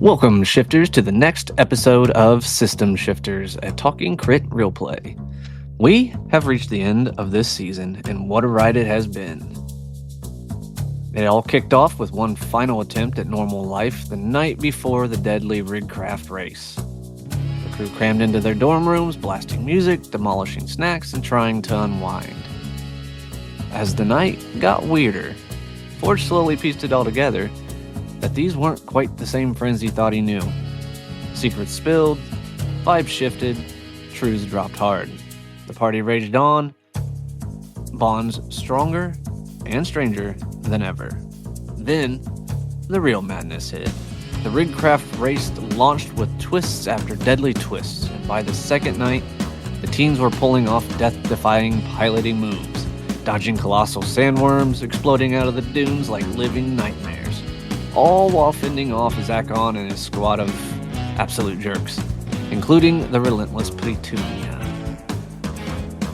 Welcome, shifters, to the next episode of System Shifters, a talking crit real play. We have reached the end of this season, and what a ride it has been. It all kicked off with one final attempt at normal life the night before the deadly Rigcraft race. The crew crammed into their dorm rooms, blasting music, demolishing snacks, and trying to unwind. As the night got weirder, Forge slowly pieced it all together that these weren't quite the same friends he thought he knew. Secrets spilled, vibes shifted, truths dropped hard. The party raged on, bonds stronger and stranger than ever. Then, the real madness hit. The Rigcraft race launched with twists after deadly twists, and by the second night, the teams were pulling off death-defying piloting moves, dodging colossal sandworms, exploding out of the dunes like living nightmares, all while fending off Zakon and his squad of absolute jerks, including the relentless Petunia,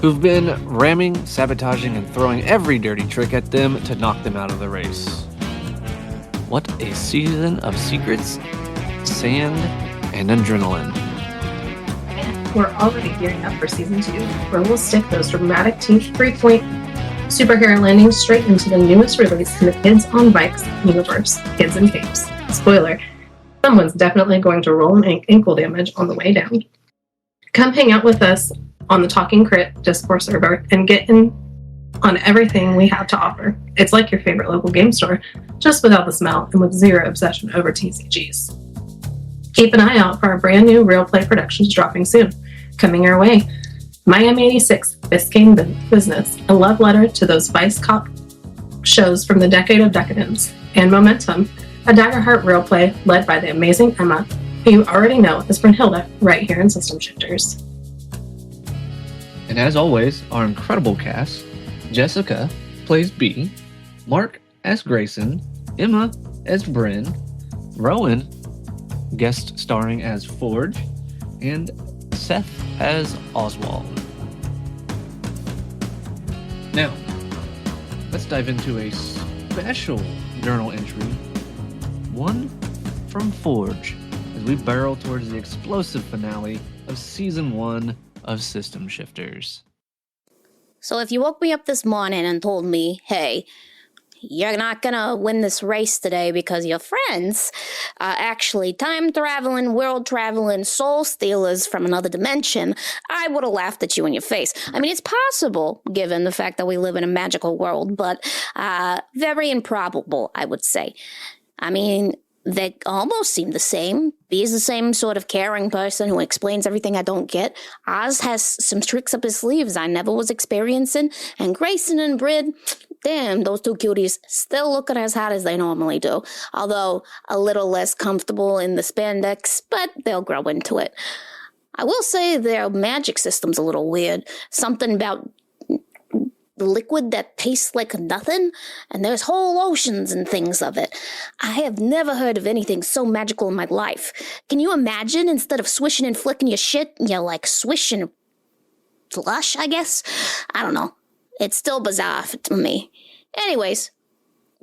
who've been ramming, sabotaging, and throwing every dirty trick at them to knock them out of the race. What a season of secrets, sand, and adrenaline. And we're already gearing up for season 2, where we'll stick those dramatic Team 3-point superhero landings straight into the newest release in the Kids on Bikes universe, Kids and Capes. Spoiler, someone's definitely going to roll an ankle damage on the way down. Come hang out with us on the Talking Crit Discord server and get in on everything we have to offer. It's like your favorite local game store, just without the smell and with zero obsession over TCGs. Keep an eye out for our brand new Real Play productions dropping soon. Coming our way, Miami 86, Biscayne Business, a love letter to those Vice Cop shows from the decade of decadence, and Momentum, a Daggerheart Real Play led by the amazing Emma, who you already know is Brunhilde right here in System Shifters. And as always, our incredible cast: Jessica plays Bee, Mark as Grayson, Emma as Bryn, Rowan guest starring as Forge, and Seth as Oswald. Now, let's dive into a special journal entry, one from Forge, as we barrel towards the explosive finale of Season 1 of System Shifters. So if you woke me up this morning and told me, hey, you're not gonna win this race today because your friends are actually time-traveling, world-traveling soul stealers from another dimension, I would have laughed at you in your face. I mean, it's possible, given the fact that we live in a magical world, but very improbable, I would say. I mean, they almost seem the same. Bee's the same sort of caring person who explains everything I don't get. Oz has some tricks up his sleeves I never was experiencing. And Grayson and Brid, damn, those two cuties still looking as hot as they normally do. Although a little less comfortable in the spandex, but they'll grow into it. I will say their magic system's a little weird. Something about liquid that tastes like nothing, and there's whole oceans and things of it. I have never heard of anything so magical in my life. Can you imagine, instead of swishing and flicking your shit, you're like swishing flush, I guess? I don't know. It's still bizarre to me. Anyways,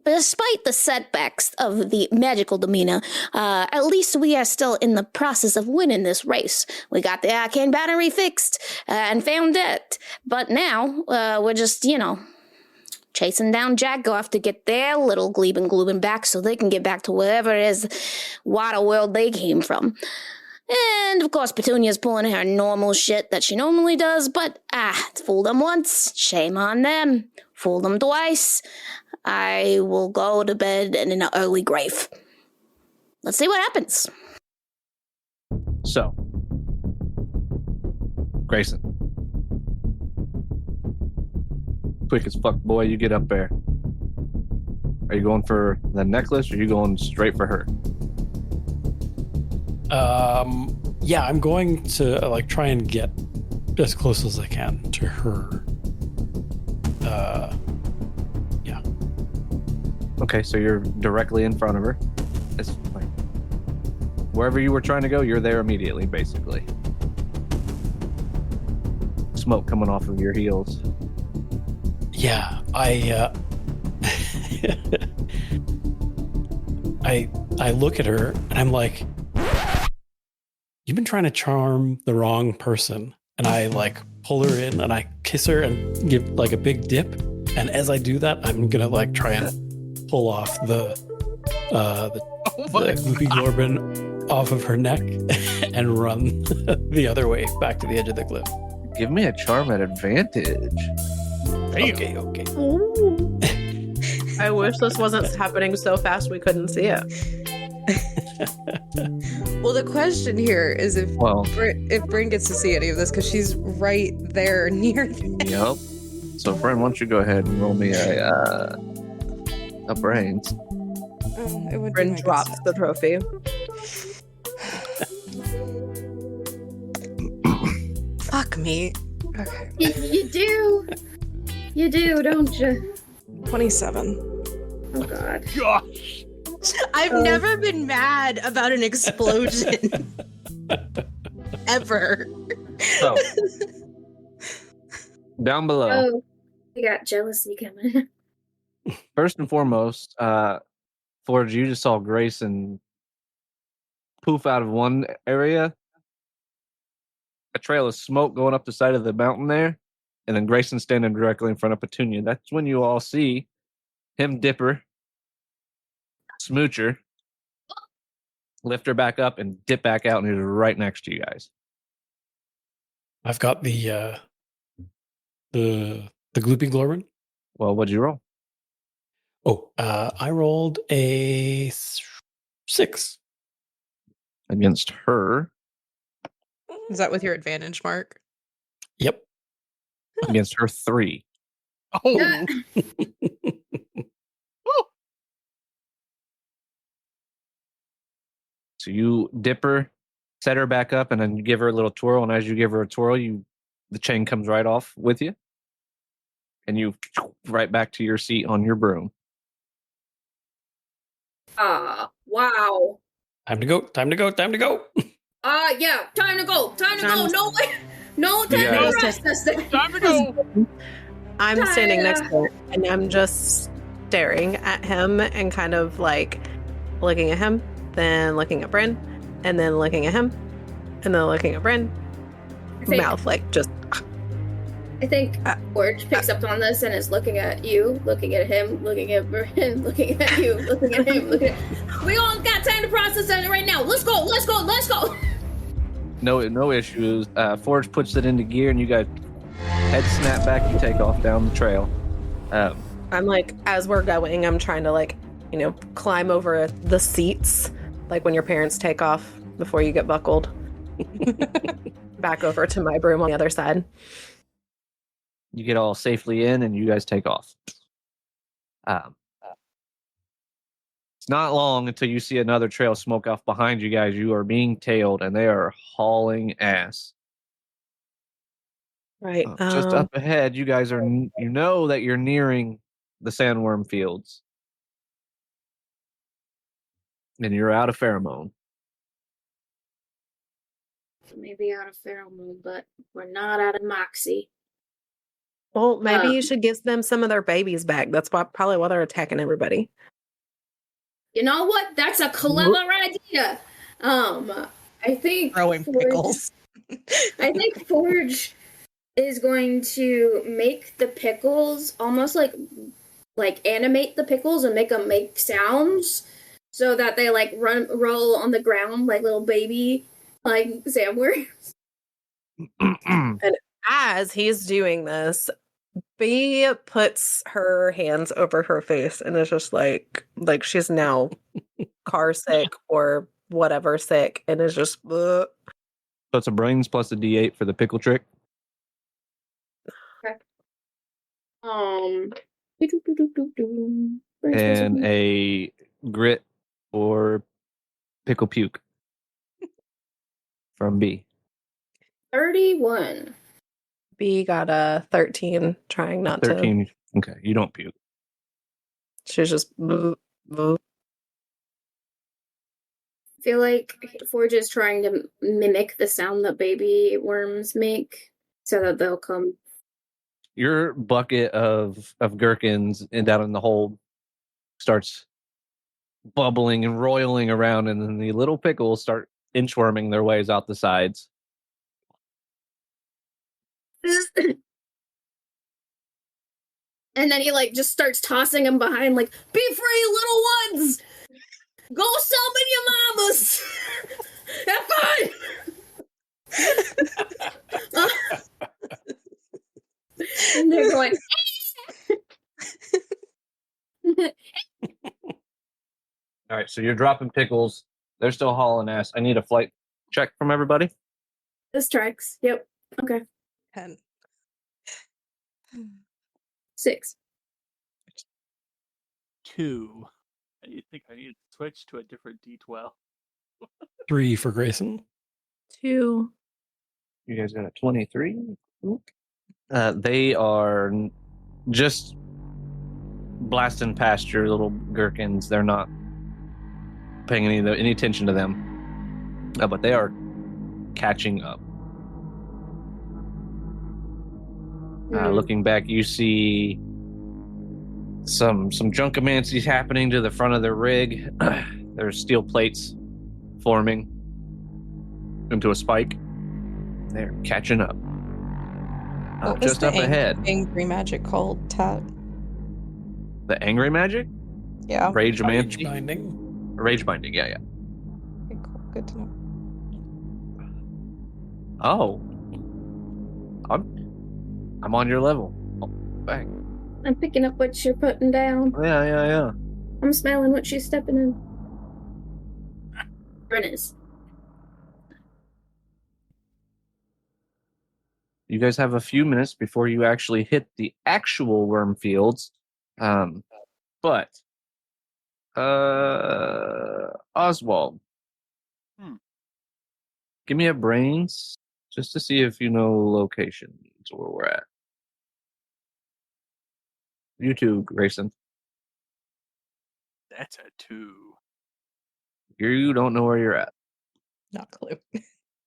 despite the setbacks of the magical demeanor, at least we are still in the process of winning this race. We got the arcane battery fixed and found it. But now, we're just, chasing down Jagoff to get their little Gleben Glooben back so they can get back to wherever it is, water world they came from. And, of course, Petunia's pulling her normal shit that she normally does, but, fool them once, shame on them. Fool them twice, I will go to bed in an early grave. Let's see what happens. So, Grayson. Quick as fuck, boy, you get up there. Are you going for the necklace, or are you going straight for her? Yeah, I'm going to try and get as close as I can to her. Yeah. Okay, so you're directly in front of her. It's like wherever you were trying to go, you're there immediately, basically. Smoke coming off of your heels. Yeah, I I look at her and I'm like, you've been trying to charm the wrong person. And I like pull her in and I kiss her and give like a big dip. And as I do that, I'm gonna like try and pull off the Gloopy Glorbin off of her neck and run the other way back to the edge of the cliff. Give me a charm at advantage. Okay. Ooh. I wish this wasn't happening so fast we couldn't see it. Well, the question here is if Well, Bryn gets to see any of this because she's right there near them. yep. So, Bryn, why don't you go ahead and roll me a brains? Oh, it would be Bryn my drops guess. the trophy. Fuck me. Okay. You do, don't you? 27. Oh God. Gosh. I've never been mad about an explosion. Ever. So, down below, Oh, you got jealousy coming. first and foremost, Forge, you just saw Grayson poof out of one area, a trail of smoke going up the side of the mountain there, and then Grayson standing directly in front of Petunia. That's when you all see him, Dipper, Smoocher, lift her back up and dip back out, and he's right next to you guys. I've got the Gloopy Glorbin. Well, what'd you roll? Oh, I rolled a 6. Against her. Is that with your advantage, Mark? Yep. Against her 3. Oh. So you dip her, set her back up, and then you give her a little twirl. And as you give her a twirl, the chain comes right off with you, and you right back to your seat on your broom. Wow. Time to go. Yeah, time to go. Time to go. No way. No time Yeah. to rest this thing. Time to go. I'm standing next to her and I'm just staring at him and kind of like looking at him, then looking at Bryn, and then looking at him, and then looking at Bryn. Mouth like just. I think Forge picks up on this and is looking at you, looking at him, looking at Bryn, looking at you, looking at him, looking at... We all got time to process that right now. Let's go. No issues. Forge puts it into gear, and you guys head snap back. You take off down the trail. I'm like, as we're going, I'm trying to like, climb over the seats, like when your parents take off before you get buckled. Back over to my broom on the other side. You get all safely in, and you guys take off. It's not long until you see another trail of smoke off behind you guys. You are being tailed, and they are hauling ass. Right. Just up ahead, you guys are, you know that you're nearing the sandworm fields. And you're out of pheromone. Maybe out of pheromone, but we're not out of moxie. Well, maybe you should give them some of their babies back. That's probably why they're attacking everybody. You know what? That's a clever idea. I think Throwing pickles. I think Forge is going to make the pickles almost like animate the pickles and make them make sounds so that they like roll on the ground like little baby like sandworms. And as he's doing this, B puts her hands over her face and is just like she's now car sick or whatever sick, and is just. So it's a brains plus a D8 for the pickle trick. Okay. And a grit or pickle puke from B. 31. B got a 13, trying not 13. Okay, you don't puke. to. She's just. I feel like Forge is trying to mimic the sound that baby worms make so that they'll come. Your bucket of gherkins and down in the hole starts bubbling and roiling around, and then the little pickles start inchworming their ways out the sides. And then he like just starts tossing them behind, like, "Be free, little ones! Go summon your mamas! Have fun!" And they're going. All right, so you're dropping pickles. They're still hauling ass. I need a flight check from everybody. This tracks. Yep. Okay. 10. 6. 2. I think I need to switch to a different D12. 3 for Grayson. 2. You guys got a 23. They are just blasting past your little gherkins. They're not paying any attention to them, but they are catching up. Looking back, you see some junkomancy happening to the front of their rig. There's steel plates forming into a spike. They're catching up. What was Just the up ahead. angry magic called, Tat? The angry magic? Yeah. Rage Rage binding. binding. Rage binding, yeah. Okay, cool. Good to know. Oh. I'm on your level. Oh, bang. I'm picking up what you're putting down. Yeah. I'm smelling what she's stepping in. Brennis. You guys have a few minutes before you actually hit the actual worm fields. But Oswald. Give me a brains just to see if you know locations where we're at. You too, Grayson. That's a 2. You don't know where you're at. Not a clue.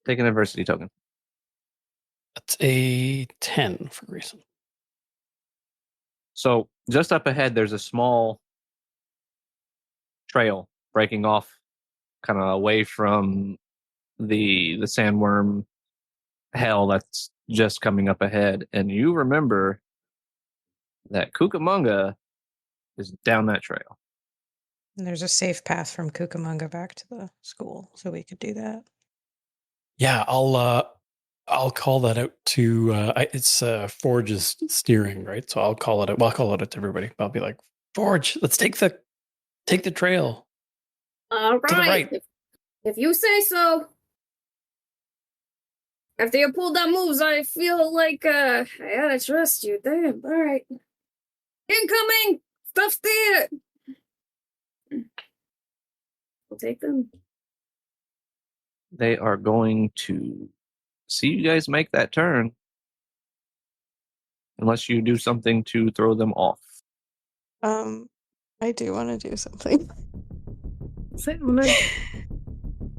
Take an adversity token. That's a 10 for Grayson. So just up ahead, there's a small trail breaking off kind of away from the sandworm hell that's just coming up ahead. And you remember that Cucamonga is down that trail. And there's a safe path from Cucamonga back to the school, so we could do that. Yeah, I'll call that out to it's Forge's steering, right? So I'll call it out to everybody. I'll be like, Forge, let's take the trail. All To the right. If you say so. After you pulled that moves, I feel like I gotta trust you. Damn, alright. Incoming! Stuff there! We'll take them. They are going to see you guys make that turn. Unless you do something to throw them off. I do want to do something.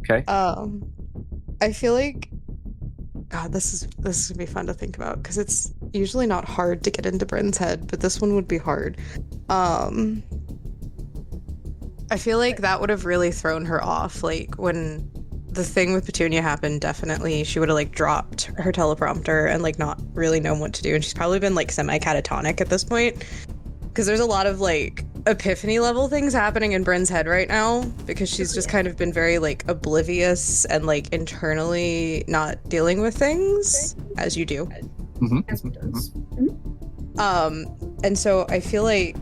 Okay. I feel like, God, this is gonna be fun to think about because it's usually not hard to get into Bryn's head, but this one would be hard. I feel like that would have really thrown her off. Like when the thing with Petunia happened, definitely she would have like dropped her teleprompter and like not really known what to do, and she's probably been like semi-catatonic at this point because there's a lot of like epiphany level things happening in Bryn's head right now because she's just kind of been very like oblivious and like internally not dealing with things as you do. As it does. And so I feel like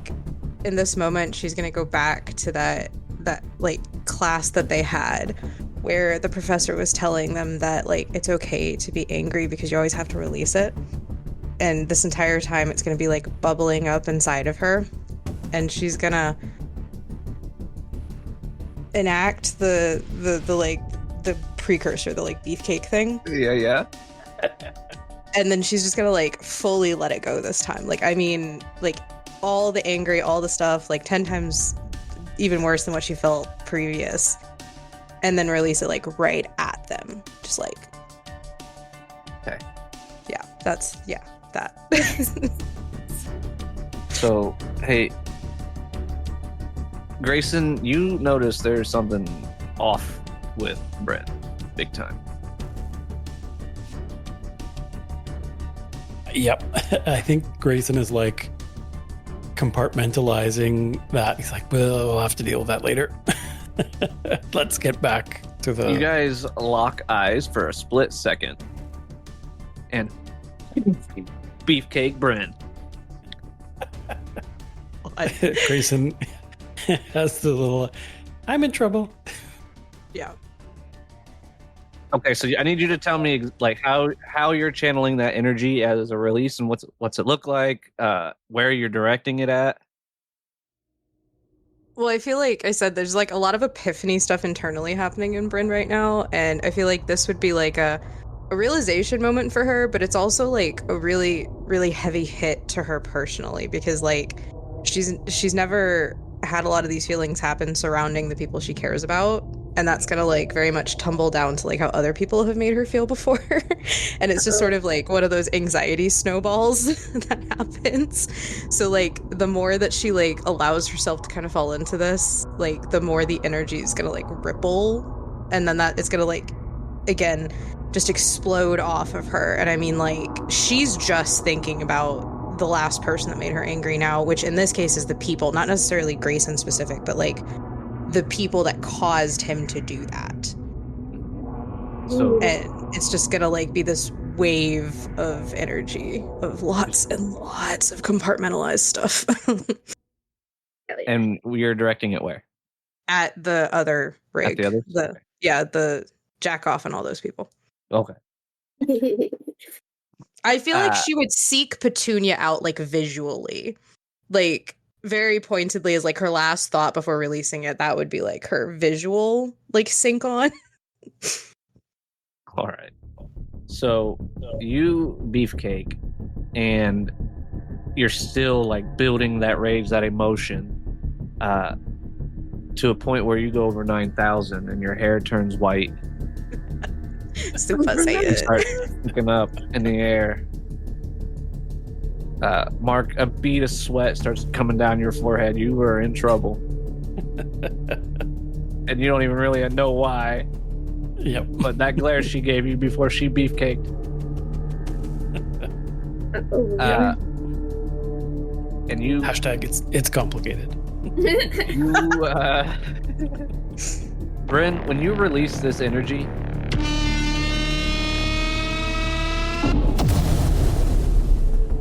in this moment she's gonna go back to that like class that they had where the professor was telling them that like it's okay to be angry because you always have to release it, and this entire time it's gonna be like bubbling up inside of her, and she's gonna enact the like the precursor, the like beefcake thing. Yeah. And then she's just gonna like fully let it go this time. Like, I mean, like all the angry, all the stuff, like 10 times even worse than what she felt previous. And then release it like right at them. Just like. Okay. Yeah, that. So, hey, Grayson, you notice there's something off with Brent, big time. Yep. I think Grayson is like compartmentalizing that. He's like, well, we'll have to deal with that later. Let's get back to the. You guys lock eyes for a split second. And Beefcake Brent. Grayson has the little, I'm in trouble. Yeah. Okay, so I need you to tell me like how you're channeling that energy as a release and what's it look like, where you're directing it at. Well, I feel like I said there's like a lot of epiphany stuff internally happening in Bryn right now, and I feel like this would be like a realization moment for her, but it's also like a really, really heavy hit to her personally because like she's never had a lot of these feelings happen surrounding the people she cares about, and that's gonna like very much tumble down to like how other people have made her feel before. And it's just sort of like one of those anxiety snowballs that happens. So like the more that she like allows herself to kind of fall into this, like the more the energy is gonna like ripple, and then that it's gonna like again just explode off of her. And I mean like she's just thinking about the last person that made her angry now, which in this case is the people, not necessarily Grayson specific, but like the people that caused him to do that. So And it's just gonna like be this wave of energy of lots and lots of compartmentalized stuff. and you're directing it where? At the other rig. At the other? The jack off and all those people. Okay. I feel like she would seek Petunia out like visually. Like very pointedly as like her last thought before releasing it, that would be like her visual like sync on. All right. So you Beefcake, and you're still like building that rage, that emotion, to a point where you go over 9,000 and your hair turns white. Super You start looking up in the air. Mark, a bead of sweat starts coming down your forehead. You were in trouble. And you don't even really know why. Yep. But that glare she gave you before she beefcaked. And you Hashtag it's complicated. Bryn, when you release this energy,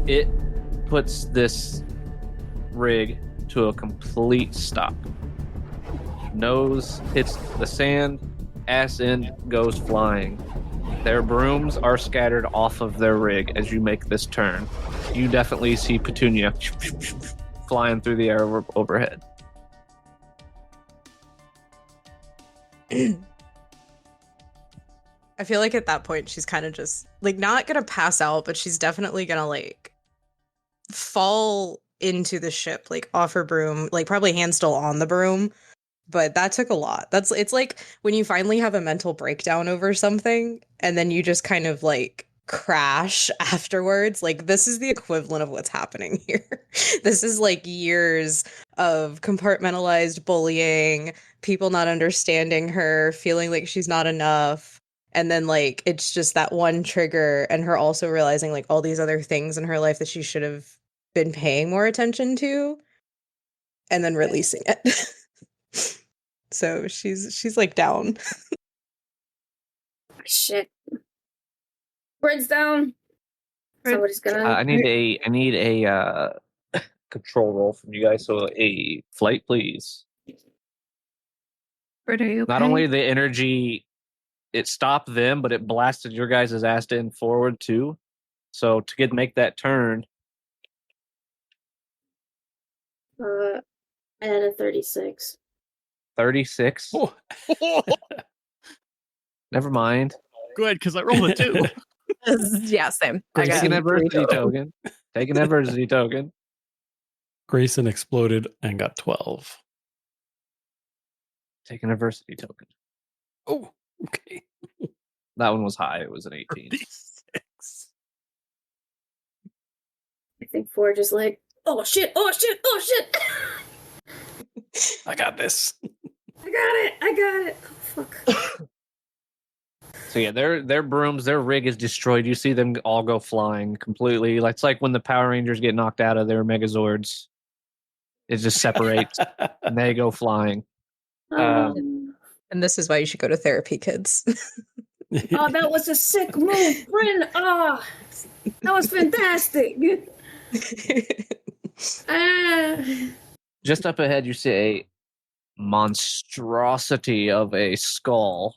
it puts this rig to a complete stop. Nose hits the sand, ass end goes flying. Their brooms are scattered off of their rig as you make this turn. You definitely see Petunia flying through the air overhead. I feel like at that point she's kind of just like not gonna pass out, but she's definitely gonna like fall into the ship, like off her broom, like probably hand still on the broom. But that took a lot. It's like when you finally have a mental breakdown over something and then you just kind of like crash afterwards. Like this is the equivalent of what's happening here. This is like years of compartmentalized bullying, people not understanding her, feeling like she's not enough. And then like it's just that one trigger and her also realizing like all these other things in her life that she should have been paying more attention to and then releasing it. So she's like down. Shit. Brent's down. Somebody's gonna. I need a control roll from you guys. So a flight, please. Brent, are you okay? Not only the energy, it stopped them, but it blasted your guys' ass in forward too. So to make that turn. I had a 36. 36. Oh. Never mind. Good, because I rolled a 2. Yeah, same. Take an adversity token. Take an adversity token. Grayson exploded and got 12. Take an adversity token. Oh, okay. That one was high. It was an 18. 36. I think Forge is like, oh shit, oh shit, oh shit. I got this. I got it. Oh, fuck. So yeah, their brooms, their rig is destroyed. You see them all go flying completely. It's like when the Power Rangers get knocked out of their Megazords. It just separates and they go flying. And this is why you should go to therapy, kids. Oh, that was a sick move, Bryn. Oh, that was fantastic. Just up ahead, you see a monstrosity of a skull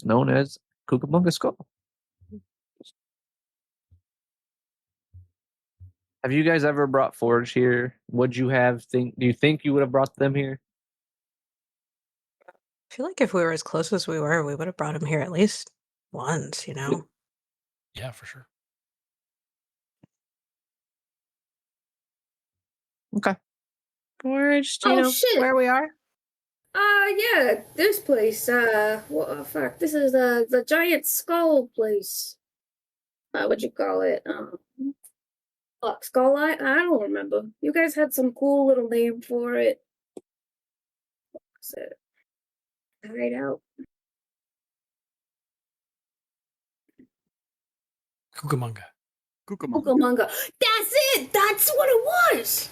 known as Cucamonga Skull. Have you guys ever brought Forge here? Would you have do you think you would have brought them here? I feel like if we were as close as we were, we would have brought him here at least once, you know? Yeah, for sure. Okay. Forge, do you Oh, know shit. where we are? Yeah, this place. Fuck, this is the giant skull place. What'd you call it? Fuck, Skull Eye? I don't remember. You guys had some cool little name for it. What was it? Hideout. Cucamonga. Cucamonga. That's it! That's what it was!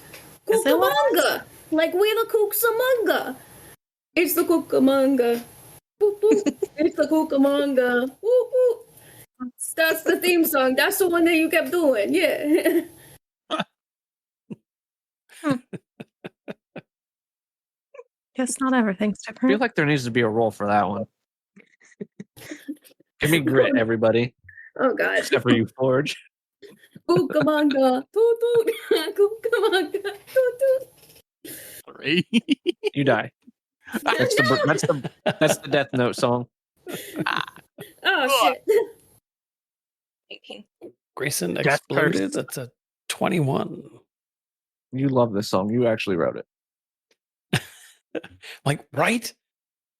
Is it what it Cucamonga! Like we're the Cucamonga. It's the Cucamonga. Boop, boop. It's the Cucamonga. Whoop, whoop. That's the theme song. That's the one that you kept doing. Yeah. Guess not everything's I different. feel like there needs to be a role for that one. Give me grit, everybody. Oh, God. Except for you, Forge. Cucamonga. Toot, toot. Cucamonga. Toot, toot. Sorry. You die. That's the Death Note song. Oh, shit. 18. Grayson Death exploded. curse. That's a 21. You love this song. You actually wrote it. Like, right?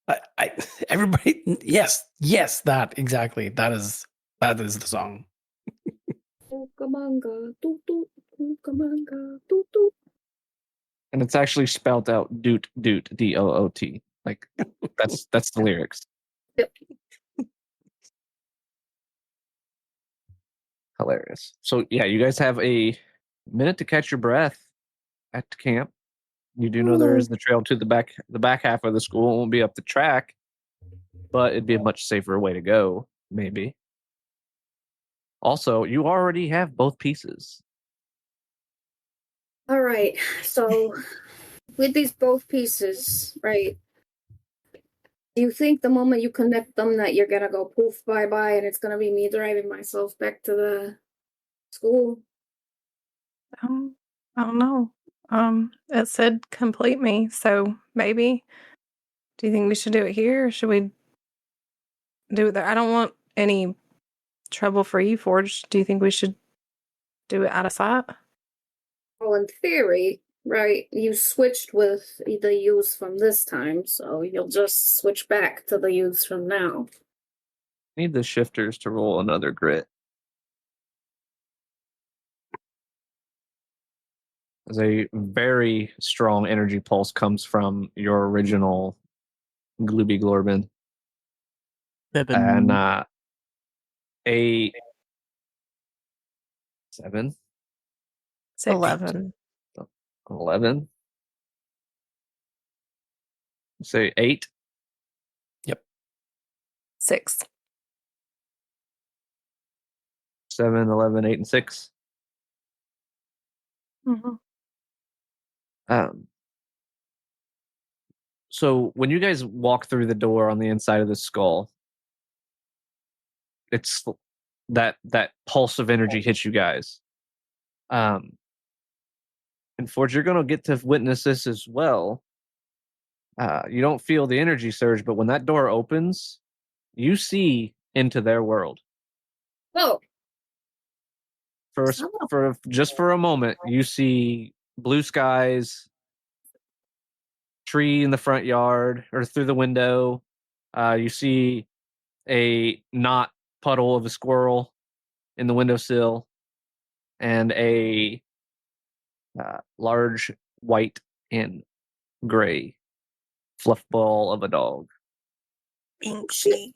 I everybody, yes, that exactly. That is the song. Cucamonga. Toot, toot. Cucamonga. Toot, toot. And it's actually spelled out doot doot DOOT. Like that's the lyrics. Yep. Hilarious. So yeah, you guys have a minute to catch your breath at camp. You do know there is the trail to the back half of the school. It won't be up the track, but it'd be a much safer way to go, maybe. Also, you already have both pieces. All right. So, with these both pieces, right? Do you think the moment you connect them that you're gonna go poof bye bye and it's gonna be me driving myself back to the school? I don't know. It said complete me, so maybe. Do you think we should do it here, or should we do it there? I don't want any trouble for you, Forge. Do you think we should do it out of sight? Well, in theory, right? You switched with the use from this time, so you'll just switch back to the use from now. Need the shifters to roll another grit. As a very strong energy pulse comes from your original Glooby Glorbin. And a 7, 11. 11. Say 8. 6. 7, 11, 8, and 6. Mm-hmm. So when you guys walk through the door on the inside of the skull, it's that pulse of energy hits you guys. And Forge, you're going to get to witness this as well. You don't feel the energy surge, but when that door opens, you see into their world. Whoa! For a moment, you see blue skies, tree in the front yard or through the window. You see a knot puddle of a squirrel in the windowsill, and a large white and gray fluff ball of a dog. Binksy.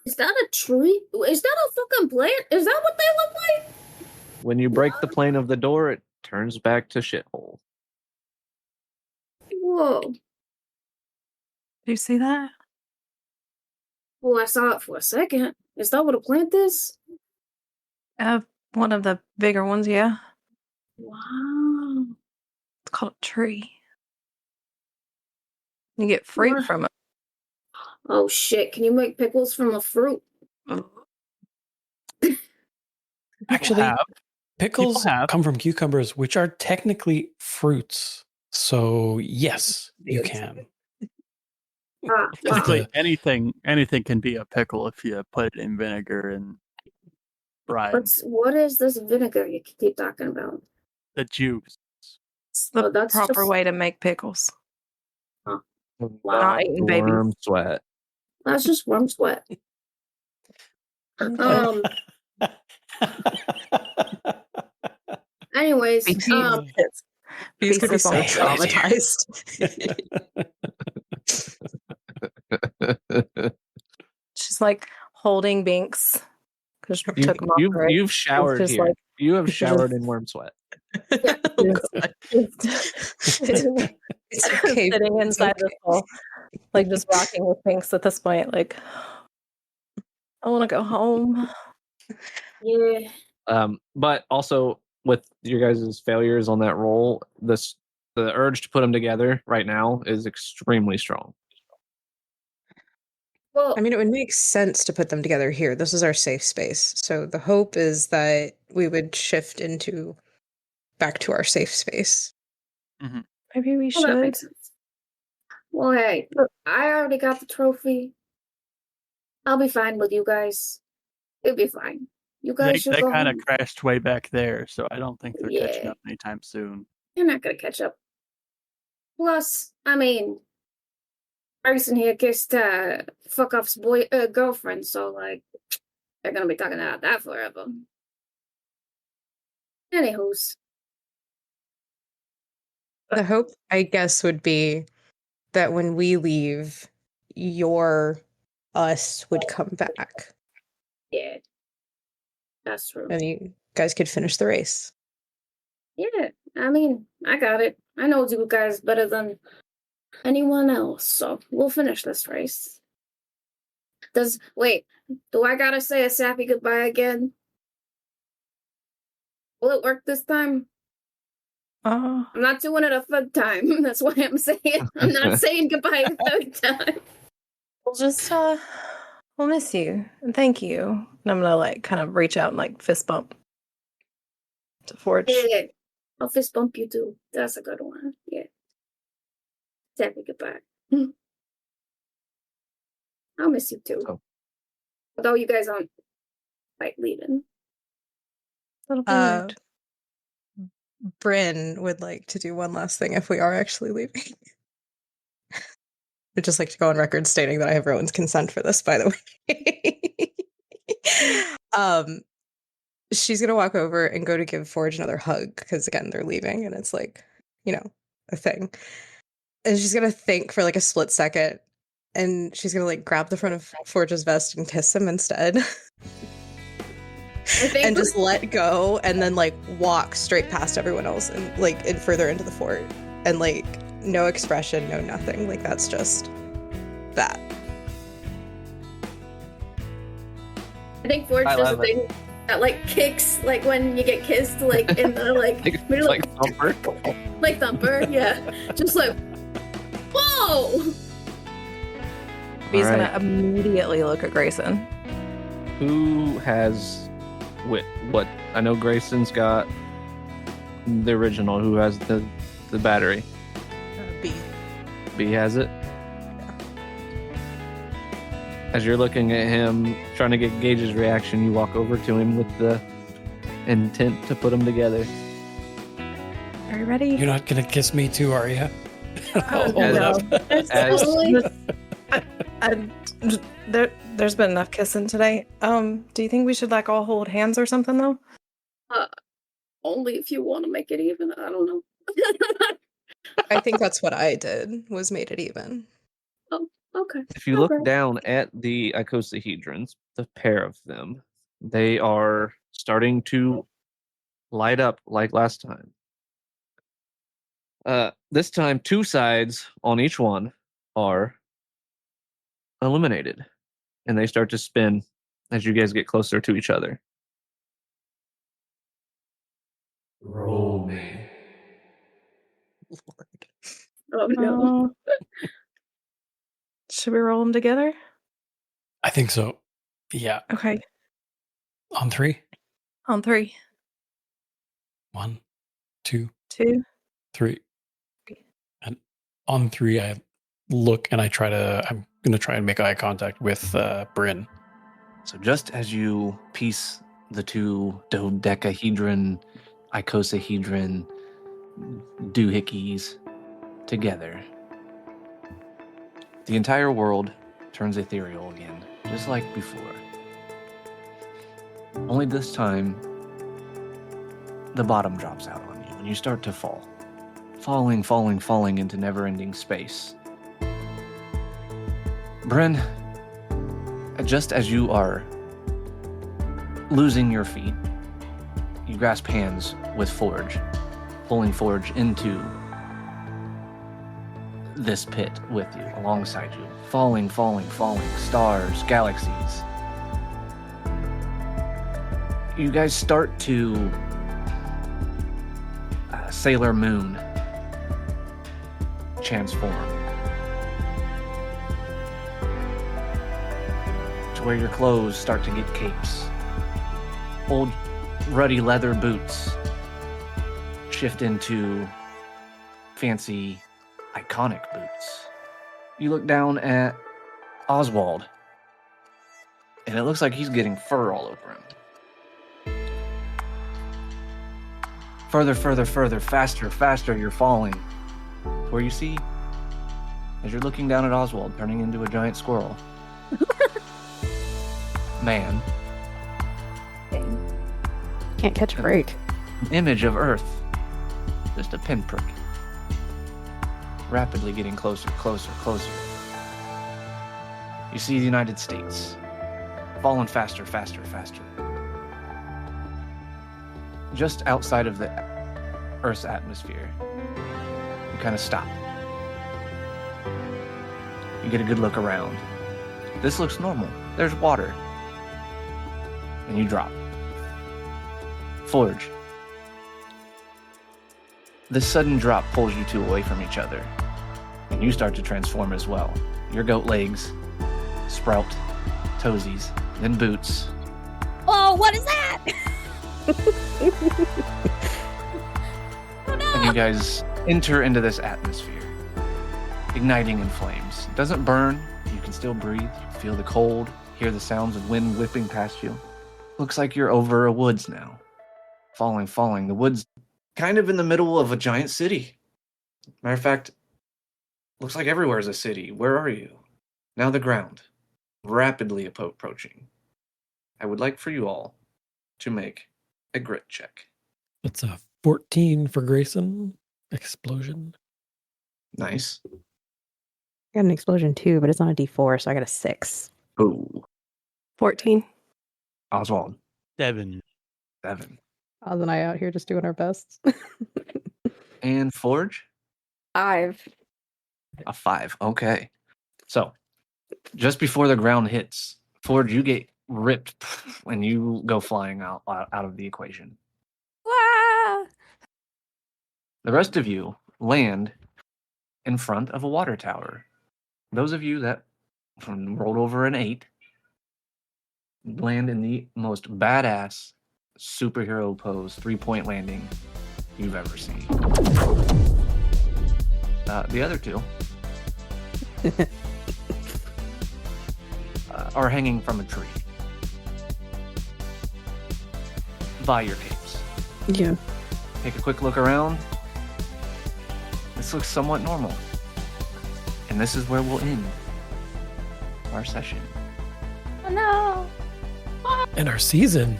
Is that a tree? Is that a fucking plant? Is that what they look like? When you break the plane of the door, it turns back to shithole. Whoa. Do you see that? Well, I saw it for a second. Is that what a plant is? One of the bigger ones, yeah. Wow. It's called a tree. You get fruit Wow. from it. Oh shit, can you make pickles from a fruit? Actually, have. pickles have. come from cucumbers, which are technically fruits. So yes, you can. Ah, wow. Basically, anything can be a pickle if you put it in vinegar and brine What is this vinegar you keep talking about? the juice. It's the that's proper just- way to make pickles. Wow. Not eating babies. Worm sweat. That's just worm sweat. Anyways, Bees These could be Bees so are traumatized. She's like holding Binks because she took him off. Right? You've showered just here. like- You have showered in worm sweat. It's okay. Sitting inside the hole, like just rocking with Binks at this point. Like, I want to go home. yeah. But also with your guys' failures on that roll, the urge to put them together right now is extremely strong. Well, I mean, it would make sense to put them together here. This is our safe space. So the hope is that we would shift back to our safe space. Maybe we well, that should. makes sense. Well, hey, I already got the trophy. I'll be fine with you guys. It'll be fine. You They guys should go kind of home. crashed way back there, so I don't think they're catching Yeah. up anytime soon. You're not gonna catch up. Plus, I mean, Grayson here kissed fuck off's girlfriend, so like they're gonna be talking about that forever. Anywho's, The hope, I guess, would be that when we leave, your us would come back yeah, that's true. and you guys could finish the race. Yeah, I mean, I got it. I know you guys better than anyone else, so we'll finish this race. Do I gotta say a sappy goodbye again? Will it work this time? I'm not doing it a third time. That's why I'm saying I'm not saying goodbye a third time. We'll just we'll miss you and thank you. And I'm gonna like kind of reach out and like fist bump to Forge. Yeah, I'll fist bump you too. That's a good one. Yeah. Sappy goodbye. I'll miss you too. Oh. Although you guys aren't like leaving. Little Uh, bit. Bryn would like to do one last thing if we are actually leaving. I'd just like to go on record stating that I have Rowan's consent for this, by the way. She's gonna walk over and go to give Forge another hug, because again, they're leaving and it's like, a thing. And she's gonna think for like a split second, and she's gonna like grab the front of Forge's vest and kiss him instead. And just let go, and then like walk straight past everyone else and like and further into the fort, and like no expression, no nothing. Like that's just that. I think Forge I does a love it. thing that like kicks, like when you get kissed, like in the like middle like Thumper. like Thumper, yeah, just like whoa. He's All right. gonna immediately look at Grayson. Who has what? I know Grayson's got the original. Who has the battery? B. B has it. As you're looking at him, trying to get Gage's reaction, you walk over to him with the intent to put them together. Are you ready? You're not gonna kiss me too, are you? Hold no. up. There's been enough kissing today. Do you think we should like all hold hands or something though? Only if you want to make it even. I don't know. I think that's what I did, was made it even. Okay. If you look Okay. down at the icosahedrons, the pair of them, they are starting to light up like last time. This time, 2 sides on each one are eliminated, and they start to spin as you guys get closer to each other. Roll me. Oh no. Should we roll them together? I think so. Yeah. Okay. On 3. On 3, 1, 2, 2. 3. And on 3, I look and I'm going to try and make eye contact with Bryn. So just as you piece the 2 dodecahedron, icosahedron doohickeys together, the entire world turns ethereal again, just like before. Only this time, the bottom drops out on you, and you start to fall. Falling into never-ending space. Bryn, just as you are losing your feet, you grasp hands with Forge, pulling Forge into this pit with you, alongside you. Falling, stars, galaxies. You guys start to Sailor Moon transform to where your clothes start to get capes. Old ruddy leather boots shift into fancy iconic boots. You look down at Oswald, and it looks like he's getting fur all over him. Further, faster, you're falling. Where you see, as you're looking down at Oswald, turning into a giant squirrel. Man. Can't catch a break. An image of Earth. Just a pinprick. Rapidly getting closer. You see the United States. Falling faster. Just outside of the Earth's atmosphere. You kind of stop. You get a good look around. This looks normal. There's water. And you drop. Forge. This sudden drop pulls you 2 away from each other. And you start to transform as well. Your goat legs sprout, toesies, then boots. Oh, what is that? Oh no! And you guys enter into this atmosphere, igniting in flames. It doesn't burn. You can still breathe. You feel the cold, hear the sounds of wind whipping past you. Looks like you're over a woods now. Falling. The woods kind of in the middle of a giant city. Matter of fact, looks like everywhere is a city. Where are you? Now the ground, rapidly approaching. I would like for you all to make a grit check. It's a 14 for Grayson. Explosion. Nice. I got an explosion too, but it's on a D4, so I got a 6. Ooh. 14. Oswald. 7. 7. Oz and I out here just doing our best. And Forge? 5. A 5. Okay. So, just before the ground hits, Forge, you get ripped when you go flying out of the equation. Ah! The rest of you land in front of a water tower. Those of you that rolled over an 8 land in the most badass superhero pose 3-point landing you've ever seen. The other 2 are hanging from a tree by your capes. Yeah. Take a quick look around. This looks somewhat normal. And this is where we'll end our session. Oh no! And our season.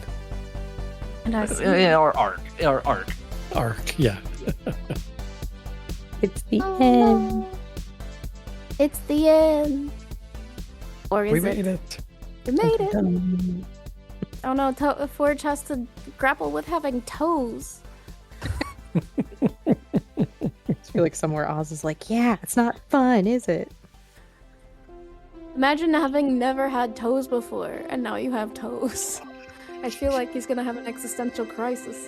And I see. Yeah, our arc. Arc, yeah. It's the Oh, end. no. It's the end. Or is We it? made it. We made it. Dun-dun-dun. Oh no, Forge has to grapple with having toes. I feel like somewhere Oz is like, yeah, it's not fun, is it? Imagine having never had toes before, and now you have toes. I feel like he's gonna have an existential crisis.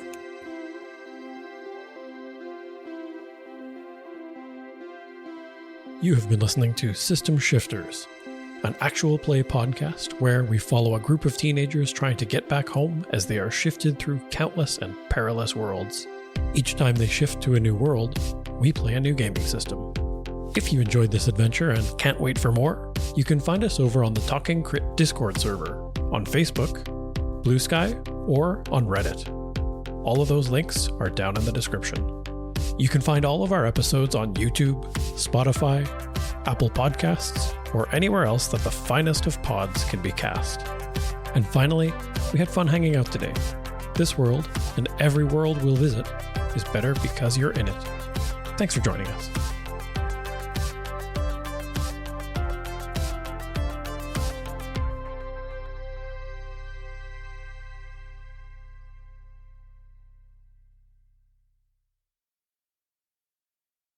You have been listening to System Shifters, an actual play podcast where we follow a group of teenagers trying to get back home as they are shifted through countless and perilous worlds. Each time they shift to a new world, we play a new gaming system. If you enjoyed this adventure and can't wait for more, you can find us over on the Talking Crit Discord server, on Facebook, Blue Sky, or on Reddit. All of those links are down in the description. You can find all of our episodes on YouTube, Spotify, Apple Podcasts, or anywhere else that the finest of pods can be cast. And finally, we had fun hanging out today. This world, and every world we'll visit, is better because you're in it. Thanks for joining us.